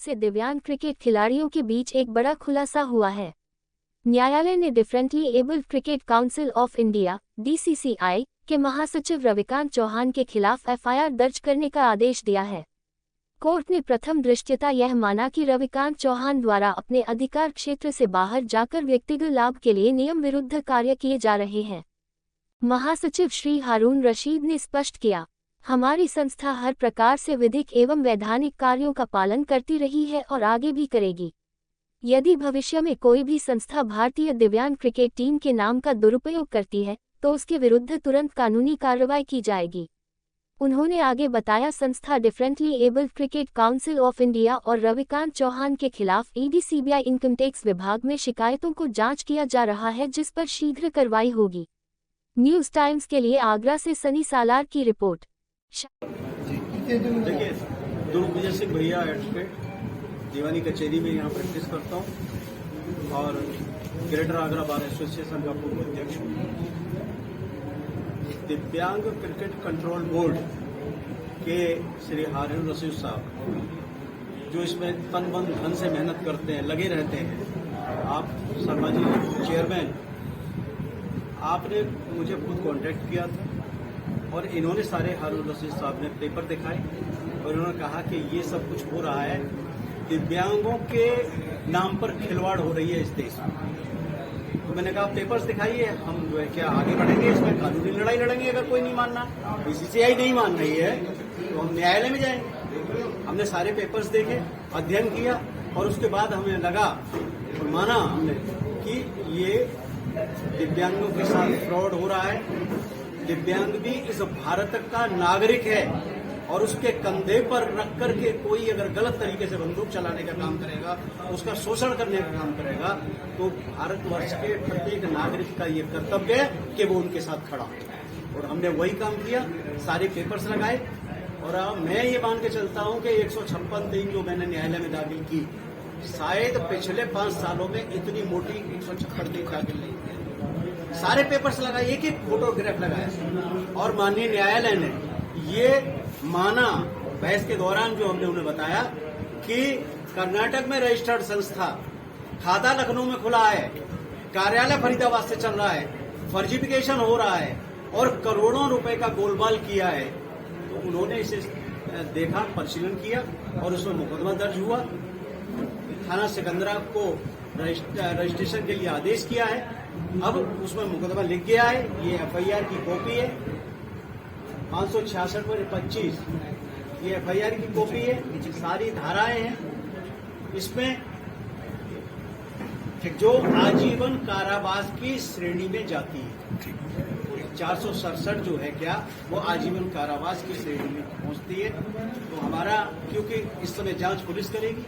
से दिव्यांग क्रिकेट खिलाड़ियों के बीच एक बड़ा खुलासा हुआ है। न्यायालय ने differently abled cricket council of India (DCCI) के महासचिव रविकांत चौहान के खिलाफ FIR दर्ज करने का आदेश दिया है। कोर्ट ने प्रथम दृष्टया यह माना कि रविकांत चौहान द्वारा अपने अधिकार क्षेत्र से बाहर जाकर व्यक्तिगत लाभ के लिए नियम विरुद्ध कार्य किए जा रहे हैं। महासचिव श्री हारून रशीद ने स्पष्ट किया, हमारी संस्था हर प्रकार से विधिक एवं वैधानिक कार्यों का पालन करती रही है और आगे भी करेगी। यदि भविष्य में कोई भी संस्था भारतीय दिव्यांग क्रिकेट टीम के नाम का दुरुपयोग करती है तो उसके विरुद्ध तुरंत कानूनी कार्रवाई की जाएगी। उन्होंने आगे बताया, संस्था differently abled cricket council of India और रविकांत चौहान के खिलाफ ED CBI इनकम टैक्स विभाग में शिकायतों को जांच किया जा रहा है, जिस पर शीघ्र कार्रवाई होगी। न्यूज टाइम्स के लिए आगरा से सनी सालार की रिपोर्ट। देखिए, दुर्ग विजय सिंह भैया एडवोकेट, दीवानी कचहरी में यहाँ प्रैक्टिस करता हूँ और ग्रेटर आगरा बार एसोसिएशन का पूर्व अध्यक्ष हूँ। दिव्यांग क्रिकेट कंट्रोल बोर्ड के श्री हारून रशीद साहब, जो इसमें तन मन धन से मेहनत करते हैं, लगे रहते हैं। आप शर्मा जी चेयरमैन, आपने मुझे खुद कांटेक्ट किया था और इन्होंने सारे हारून रशीद साहब ने पेपर दिखाए और इन्होंने कहा कि ये सब कुछ हो रहा है, दिव्यांगों के नाम पर खिलवाड़ हो रही है इस देश में। तो मैंने कहा पेपर्स दिखाइए, हम जो है क्या आगे बढ़ेंगे, इसमें कानूनी लड़ाई लड़ेंगे। अगर कोई नहीं मानना, BCCI नहीं मान रही है तो हम न्यायालय में जाएंगे। हमने सारे पेपर्स देखे, अध्ययन किया और उसके बाद हमें लगा और माना हमने कि ये दिव्यांगों के साथ फ्रॉड हो रहा है। दिव्यांग भी इस भारत का नागरिक है और उसके कंधे पर रख करके कोई अगर गलत तरीके से बंदूक चलाने का काम करेगा, उसका शोषण करने का काम करेगा, तो भारतवर्ष के प्रत्येक नागरिक का ये कर्तव्य है कि वो उनके साथ खड़ा हो। और हमने वही काम किया, सारे पेपर्स लगाए और मैं ये मान के चलता हूं कि 156 जो मैंने न्यायालय में दाखिल की, शायद पिछले 5 सालों में इतनी मोटी 156 दाखिल नहीं की। सारे पेपर्स लगाए, एक एक फोटोग्राफ लगाया और माननीय न्यायालय ने ये माना, बहस के दौरान जो हमने उन्हें बताया कि कर्नाटक में रजिस्टर्ड संस्था, खाता लखनऊ में खुला है, कार्यालय फरीदाबाद से चल रहा है, फर्जिफिकेशन हो रहा है और करोड़ों रुपए का गोलमाल किया है। तो उन्होंने इसे देखा, परिशीलन किया और उसमें मुकदमा दर्ज हुआ। थाना सिकंदरा को रजिस्ट्रेशन के लिए आदेश किया है। अब उसमें मुकदमा लिख गया है, ये FIR की कॉपी है, 566/25 ये FIR की कॉपी है, सारी धाराएं हैं। इसमें जो आजीवन कारावास की श्रेणी में जाती है, 467 जो है क्या, वो आजीवन कारावास की श्रेणी में पहुंचती है। तो हमारा, क्योंकि इस समय जांच पुलिस करेगी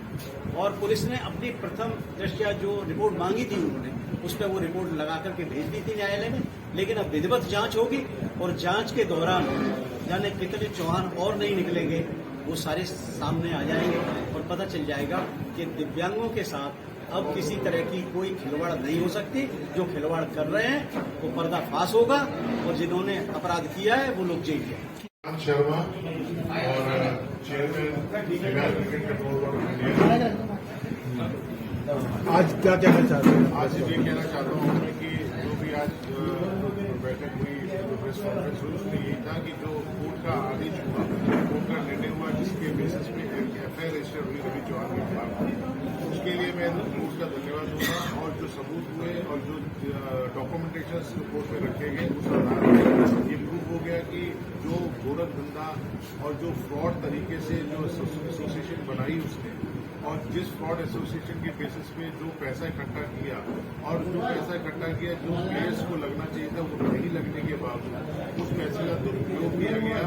और पुलिस ने अपनी प्रथम दृष्टया जो रिपोर्ट मांगी थी उन्होंने, उस पर वो रिपोर्ट लगा करके भेज दी थी न्यायालय में। लेकिन अब विधिवत जांच होगी और जांच के दौरान जाने कितने चौहान और नहीं निकलेंगे, वो सारे सामने आ जाएंगे और पता चल जाएगा कि दिव्यांगों के साथ अब किसी तरह की कोई खिलवाड़ नहीं हो सकती। जो खिलवाड़ कर रहे हैं वो पर्दाफाश होगा और जिन्होंने अपराध किया है वो लोग जेल जाएंगे। शर्मा और चेयरमैन दिव्यांग cricket control board of India, आज क्या कहना चाहते हैं? आज ये कहना चाहता हूँ कि जो भी आज बैठक हुई, प्रेस कॉन्फ्रेंस हुई, उसमें यही था कि जो कोर्ट का आदेश हुआ, कोर्ट का निर्णय हुआ, जिसके बेसिस में FIR रजिस्टर हुई रवि चौहान के खिलाफ, उसके लिए मैं कोर्ट का धन्यवाद दूंगा। और जो सबूत हुए और जो डॉक्यूमेंटेशन कोर्ट में रखे गए, उस आधार पर ये प्रूव हो गया कि जो गोरख धंधा और जो फ्रॉड तरीके से जो एसोसिएशन बनाई उसने, और जिस फ्रॉड एसोसिएशन के बेसिस पे जो पैसा इकट्ठा किया और जो पैसा इकट्ठा किया जो प्लेयर्स को लगना चाहिए था वो नहीं लगने के बावजूद उस पैसे का दुरुपयोग किया गया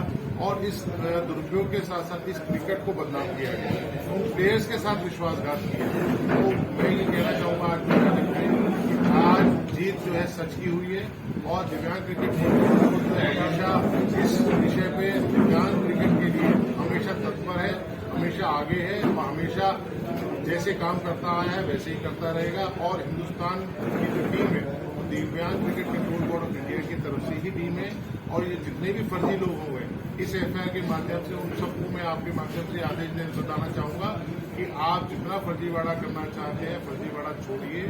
और इस दुरुपयोग के साथ साथ इस क्रिकेट को बदनाम किया गया, उन प्लेयर्स के साथ विश्वासघात किया। तो मैं ये कहना चाहूंगा आज जीत जो है सच की हुई है और दिव्यांग क्रिकेट बोर्ड जो है हमेशा इस विषय पे दिव्यांग क्रिकेट के लिए हमेशा तत्पर है, हमेशा आगे है और हमेशा जैसे काम करता आया है वैसे ही करता रहेगा। और हिंदुस्तान की जो टीम है दिव्यांग cricket control board of India की तरफ से ही टीम है और ये जितने भी फर्जी लोग हो गए इस एफआईआर के माध्यम से उन सबको मैं आपके माध्यम से आदेश बताना चाहूंगा कि आप जितना फर्जीवाड़ा करना चाहते हैं फर्जीवाड़ा छोड़िए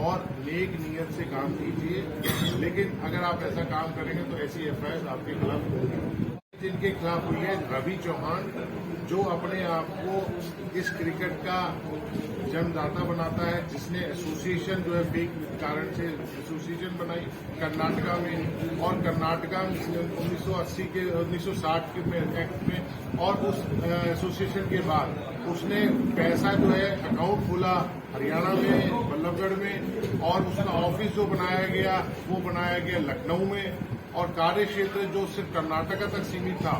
और नेक नीयत से काम कीजिए। लेकिन अगर आप ऐसा काम करेंगे तो ऐसी एफआईआर आपके खिलाफ होगी। जिनके खिलाफ हुई है रवि चौहान, जो अपने आप को इस क्रिकेट का जन्मदाता बनाता है, जिसने एसोसिएशन जो है फेक कारण से एसोसिएशन बनाई कर्नाटका में, और कर्नाटका में 1960 के एक्ट में, और उस एसोसिएशन के बाद उसने पैसा जो है अकाउंट खोला हरियाणा में बल्लभगढ़ में, और उसका ऑफिस जो बनाया गया वो बनाया गया लखनऊ में, और कार्य क्षेत्र जो सिर्फ कर्नाटका तक सीमित था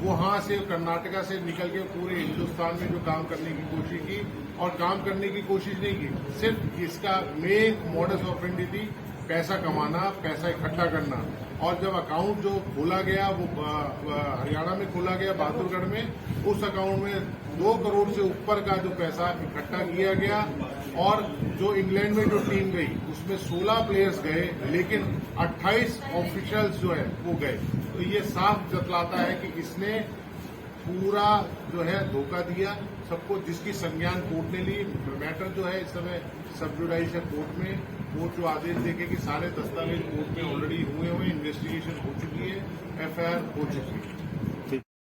वहां से कर्नाटका से निकल के पूरे हिंदुस्तान में जो काम करने की कोशिश की, और काम करने की कोशिश नहीं की, सिर्फ इसका मेन मॉडस ऑपरेंडी थी पैसा कमाना, पैसा इकट्ठा करना। और जब अकाउंट जो खोला गया वो हरियाणा में खोला गया बहादुरगढ़ में, उस अकाउंट में 2 करोड़ से ऊपर का जो पैसा इकट्ठा किया गया, और जो इंग्लैंड में जो टीम गई उसमें 16 प्लेयर्स गए लेकिन 28 ऑफिशियल्स जो है वो गए। तो ये साफ जतलाता है कि इसने पूरा जो है धोखा दिया सबको, जिसकी संज्ञान कोर्ट ने ली। मैटर जो है इस समय सब जुडाइस है कोर्ट में। कोर्ट जो आदेश देके कि सारे दस्तावेज कोर्ट में ऑलरेडी हुए, इन्वेस्टिगेशन हो चुकी है, एफआईआर हो चुकी है।